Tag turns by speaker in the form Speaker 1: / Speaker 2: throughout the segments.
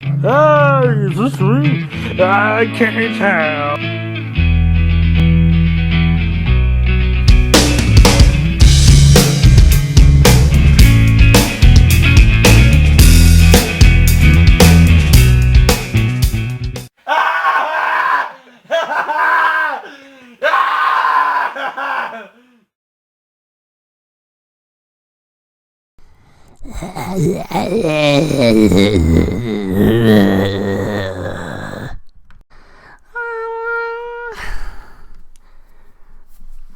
Speaker 1: Hey, is this me? I can't tell.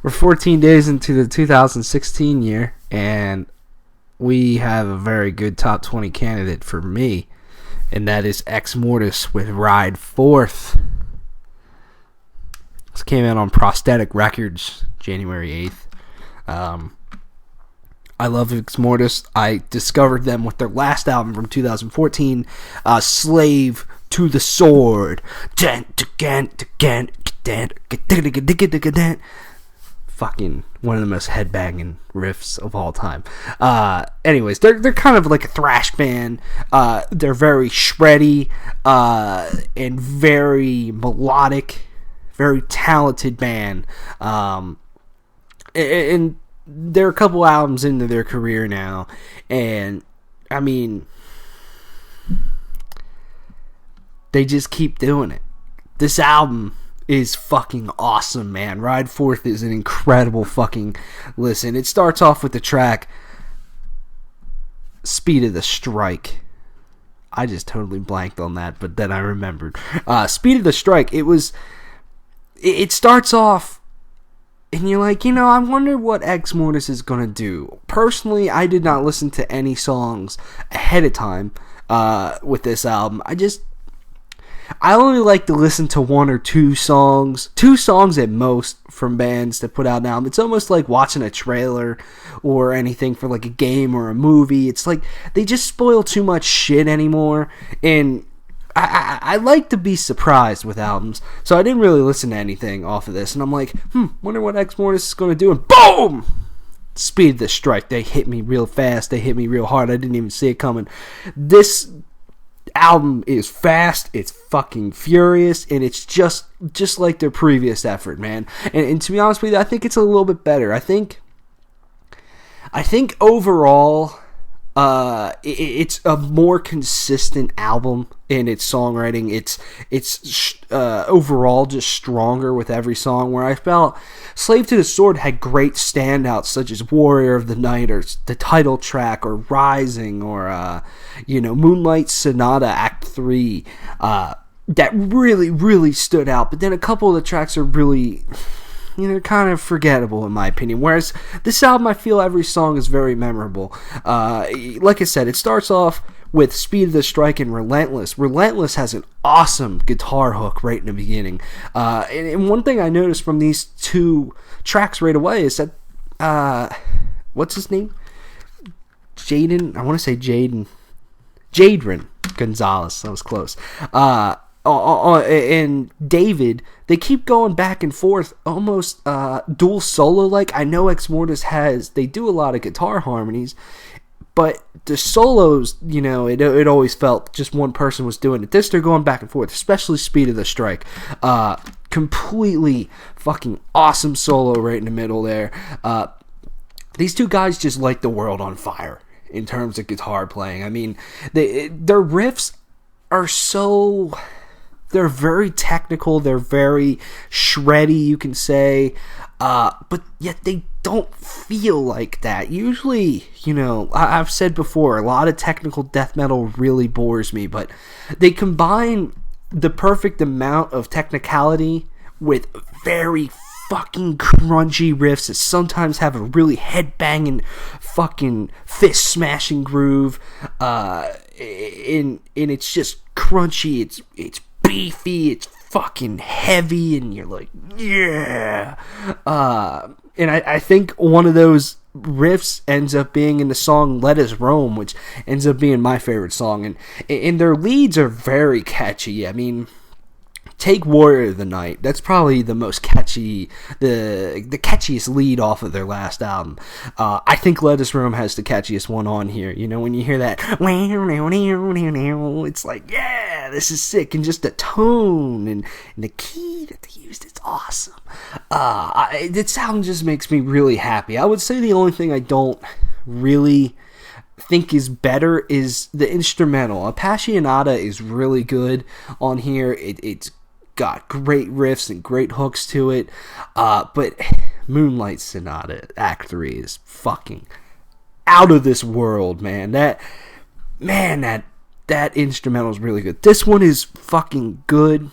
Speaker 2: We're 14 days into the 2016 year, and we have a very good top 20 candidate for me, and that is Exmortus with Ride Forth. This came out on Prosthetic Records January 8th. I love Exmortus. I discovered them with their last album from 2014, Slave to the Sword. Fucking one of the most headbanging riffs of all time. Anyways, they're kind of like a thrash band. They're very shreddy and very melodic, very talented band. And they're a couple albums into their career now, and I mean, they just keep doing it. This album is fucking awesome, man. Ride Forth is an incredible fucking listen. It starts off with the track Speed of the Strike. I just totally blanked on that, but then I remembered. Speed of the Strike, it starts off and you're like, I wonder what Exmortus is going to do. Personally, I did not listen to any songs ahead of time with this album. I only like to listen to one or two songs at most from bands that put out an album. It's almost like watching a trailer or anything for like a game or a movie. It's like they just spoil too much shit anymore, and I like to be surprised with albums, so I didn't really listen to anything off of this, and I'm like, wonder what Exmortus is going to do, and boom! Speed of the Strike. They hit me real fast, they hit me real hard, I didn't even see it coming. This album is fast, it's fucking furious, and it's just like their previous effort, man. And to be honest with you, I think it's a little bit better. I think overall, it's a more consistent album in its songwriting. It's overall just stronger with every song, where I felt Slave to the Sword had great standouts such as Warrior of the Night or the title track or Rising or Moonlight Sonata Act 3 that really, really stood out. But then a couple of the tracks are really, kind of forgettable in my opinion. Whereas this album, I feel every song is very memorable. Like I said, it starts off with Speed of the Strike and Relentless. Relentless has an awesome guitar hook right in the beginning. And one thing I noticed from these two tracks right away is that, what's his name? Jadrin Gonzalez. That was close. And David, they keep going back and forth, almost dual solo like. I know Exmortus they do a lot of guitar harmonies, but the solos, it always felt just one person was doing it. This, they're going back and forth, especially Speed of the Strike. Completely fucking awesome solo right in the middle there. These two guys just light the world on fire in terms of guitar playing. I mean, their riffs are they're very technical, they're very shreddy, you can say, but yet they don't feel like that. Usually, I've said before, a lot of technical death metal really bores me, but they combine the perfect amount of technicality with very fucking crunchy riffs that sometimes have a really head-banging, fucking fist-smashing groove, and it's just crunchy, it's beefy, it's fucking heavy, and you're like, yeah. And I think one of those riffs ends up being in the song Let Us Roam, which ends up being my favorite song, and their leads are very catchy. I mean, take Warrior of the Night. That's probably the most catchy, the catchiest lead off of their last album. I think Lettuce Room has the catchiest one on here. You know, when you hear that, it's like, yeah, this is sick. And just the tone and the key that they used, it's awesome. This album just makes me really happy. I would say the only thing I don't really think is better is the instrumental. Appassionata is really good on here. It's got great riffs and great hooks to it. But Moonlight Sonata Act 3 is fucking out of this world, man. That instrumental is really good. This one is fucking good,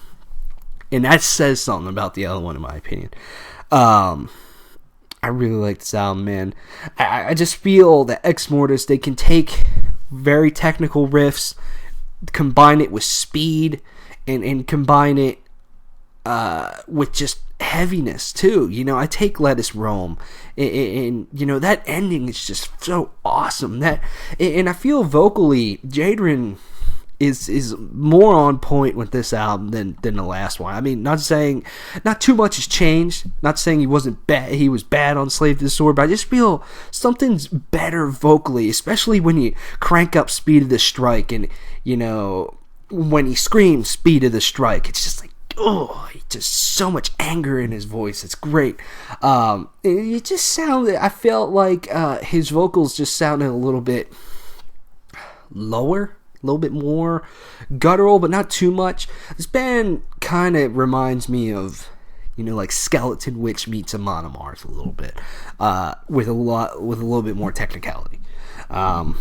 Speaker 2: and that says something about the other one, in my opinion. I really like this album, man. I just feel that Exmortus, they can take very technical riffs, combine it with speed, and combine it with just heaviness, too. You know, I take Lettuce Roam, and you know, that ending is just so awesome. And I feel vocally, Jadrin is more on point with this album than the last one. I mean, not too much has changed. Not saying he wasn't bad. He was bad on Slave to the Sword, but I just feel something's better vocally, especially when you crank up Speed of the Strike, and you know, when he screams Speed of the Strike, it's just like, oh, just so much anger in his voice. It's great. It just sounded, I felt like his vocals just sounded a little bit lower, a little bit more guttural, but not too much. This band kind of reminds me of, you know, like Skeleton Witch meets Amon Amarth a little bit, with a little bit more technicality. So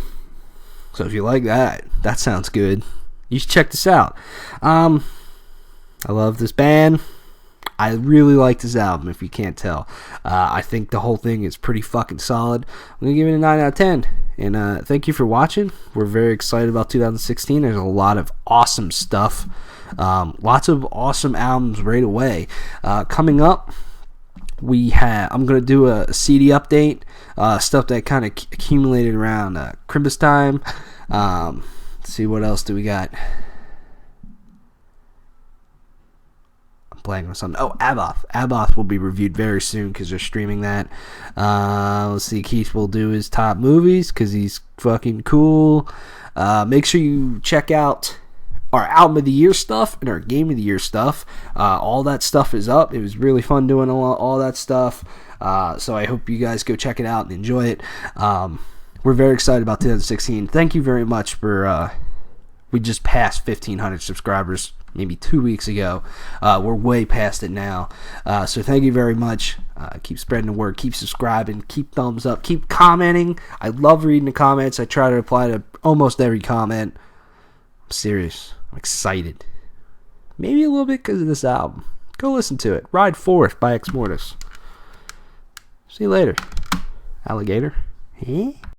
Speaker 2: if you like that sounds good. You should check this out. I love this band. I really like this album, if you can't tell. I think the whole thing is pretty fucking solid. I'm going to give it a 9 out of 10. And thank you for watching. We're very excited about 2016. There's a lot of awesome stuff. Lots of awesome albums right away. Coming up, I'm going to do a CD update. Stuff that kind of accumulated around Christmas time. Let's see, what else do we got? Playing with something. Oh, Aboth will be reviewed very soon because they're streaming that. Let's see, Keith will do his top movies because he's fucking cool. Make sure you check out our album of the year stuff and our game of the year stuff. All that stuff is up. It was really fun doing all that stuff. So I hope you guys go check it out and enjoy it. We're very excited about 2016. Thank you very much for we just passed 1,500 subscribers maybe 2 weeks ago. We're way past it now. So thank you very much. Keep spreading the word. Keep subscribing. Keep thumbs up. Keep commenting. I love reading the comments. I try to reply to almost every comment. I'm serious. I'm excited. Maybe a little bit because of this album. Go listen to it. Ride Forth by Exmortus. See you later, alligator. Huh?